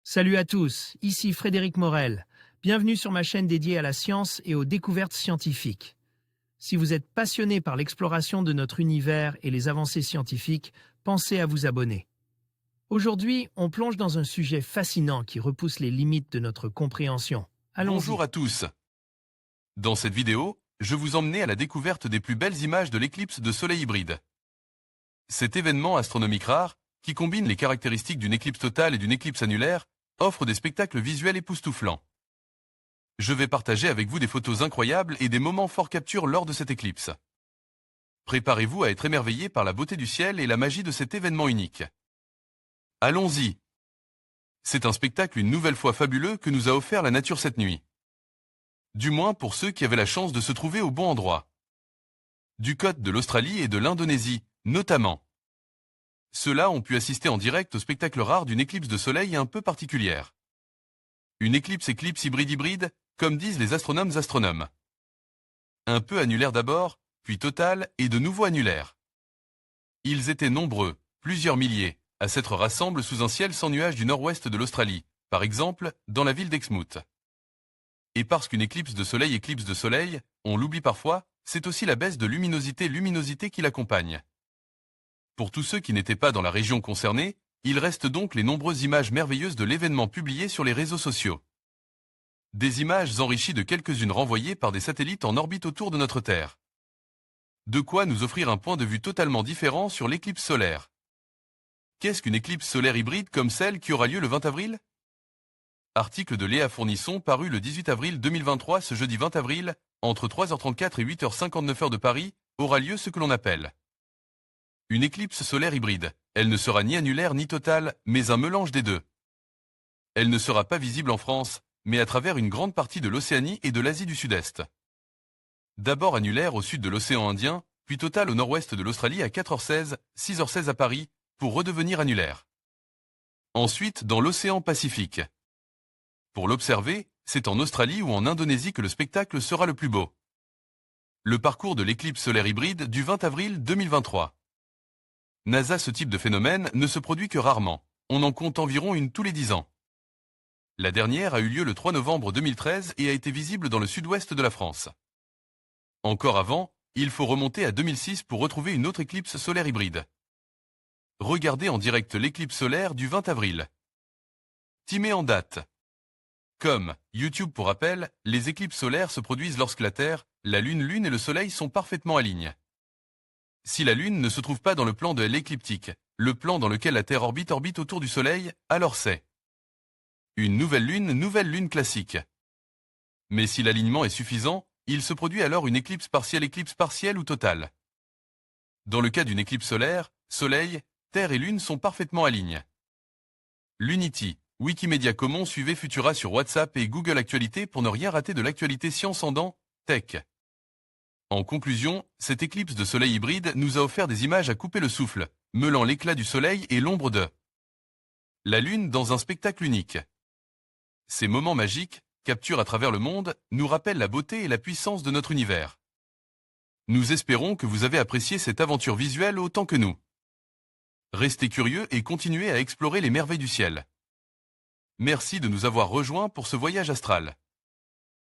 Salut à tous, ici Frédéric Morel. Bienvenue sur ma chaîne dédiée à la science et aux découvertes scientifiques. Si vous êtes passionné par l'exploration de notre univers et les avancées scientifiques, pensez à vous abonner. Aujourd'hui, on plonge dans un sujet fascinant qui repousse les limites de notre compréhension. Allons-y. Bonjour à tous. Dans cette vidéo, je vous emmène à la découverte des plus belles images de l'éclipse de soleil hybride. Cet événement astronomique rare, qui combine les caractéristiques d'une éclipse totale et d'une éclipse annulaire, offre des spectacles visuels époustouflants. Je vais partager avec vous des photos incroyables et des moments forts capturés lors de cette éclipse. Préparez-vous à être émerveillé par la beauté du ciel et la magie de cet événement unique. Allons-y. C'est un spectacle une nouvelle fois fabuleux que nous a offert la nature cette nuit. Du moins pour ceux qui avaient la chance de se trouver au bon endroit. Du côté de l'Australie et de l'Indonésie, notamment. Ceux-là ont pu assister en direct au spectacle rare d'une éclipse de soleil un peu particulière. Une éclipse hybride, comme disent les astronomes. Un peu annulaire d'abord, puis totale et de nouveau annulaire. Ils étaient nombreux, plusieurs milliers, à s'être rassemblés sous un ciel sans nuages du nord-ouest de l'Australie, par exemple, dans la ville d'Exmouth. Et parce qu'une éclipse de soleil, on l'oublie parfois, c'est aussi la baisse de luminosité qui l'accompagne. Pour tous ceux qui n'étaient pas dans la région concernée, il reste donc les nombreuses images merveilleuses de l'événement publiées sur les réseaux sociaux. Des images enrichies de quelques-unes renvoyées par des satellites en orbite autour de notre Terre. De quoi nous offrir un point de vue totalement différent sur l'éclipse solaire. Qu'est-ce qu'une éclipse solaire hybride comme celle qui aura lieu le 20 avril ? Article de Léa Fournisson paru le 18 avril 2023, ce jeudi 20 avril, entre 3h34 et 8h59 de Paris, aura lieu ce que l'on appelle une éclipse solaire hybride. Elle ne sera ni annulaire ni totale, mais un mélange des deux. Elle ne sera pas visible en France, mais à travers une grande partie de l'Océanie et de l'Asie du Sud-Est. D'abord annulaire au sud de l'océan Indien, puis totale au nord-ouest de l'Australie à 4h16, 6h16 à Paris, pour redevenir annulaire. Ensuite, dans l'océan Pacifique. Pour l'observer, c'est en Australie ou en Indonésie que le spectacle sera le plus beau. Le parcours de l'éclipse solaire hybride du 20 avril 2023. NASA, ce type de phénomène ne se produit que rarement. On en compte environ une tous les 10 ans. La dernière a eu lieu le 3 novembre 2013 et a été visible dans le sud-ouest de la France. Encore avant, il faut remonter à 2006 pour retrouver une autre éclipse solaire hybride. Regardez en direct l'éclipse solaire du 20 avril. Timé en date. Comme YouTube pour rappel, les éclipses solaires se produisent lorsque la Terre, la Lune et le Soleil sont parfaitement alignés. Si la Lune ne se trouve pas dans le plan de l'écliptique, le plan dans lequel la Terre orbite autour du Soleil, alors c'est une nouvelle Lune classique. Mais si l'alignement est suffisant, il se produit alors une éclipse partielle ou totale. Dans le cas d'une éclipse solaire, Soleil, Terre et Lune sont parfaitement alignés. L'Unity, Wikimedia Commons, suivez Futura sur WhatsApp et Google Actualité pour ne rien rater de l'actualité science en dents, tech. En conclusion, cette éclipse de soleil hybride nous a offert des images à couper le souffle, mêlant l'éclat du soleil et l'ombre de la Lune dans un spectacle unique. Ces moments magiques, capturés à travers le monde, nous rappellent la beauté et la puissance de notre univers. Nous espérons que vous avez apprécié cette aventure visuelle autant que nous. Restez curieux et continuez à explorer les merveilles du ciel. Merci de nous avoir rejoints pour ce voyage astral.